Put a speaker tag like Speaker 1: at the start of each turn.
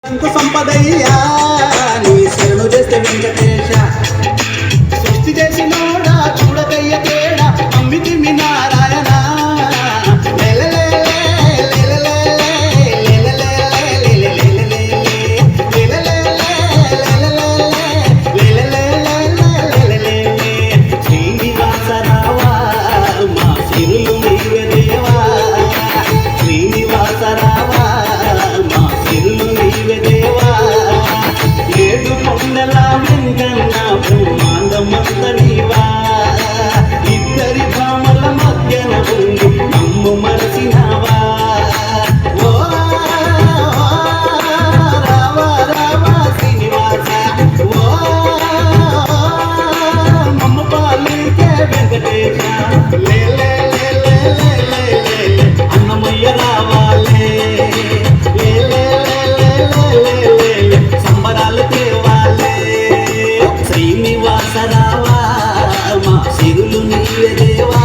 Speaker 1: సంపదయ్యా నీ శరణు చేస్తే వెంకటేశ సృష్టి చేసినోడా చూడకయ్య తేడా అమ్మితి మీ నారాయణ శ్రీనివాసరావా మా సిరులు నీవే దేవా శ్రీనివాసరావా మా సిరులు నీవే దేవా ఏడు కొండల వెంకన్న బ్రహ్మాండమంత నీవా ఇద్దరి భామల మధ్యన ఉండి నమ్ము మరసినావా ఓ రావా రావా శ్రీనివాస ఓ మమ్మ పాలికే వెంకటేశ లే లే లే లే లే లే లే అన్నమయ్య రావాలే లే లే లే లే లే లే సంబరాలు తేవాలే శ్రీనివాసరావా మా సిరులు నీవే దేవా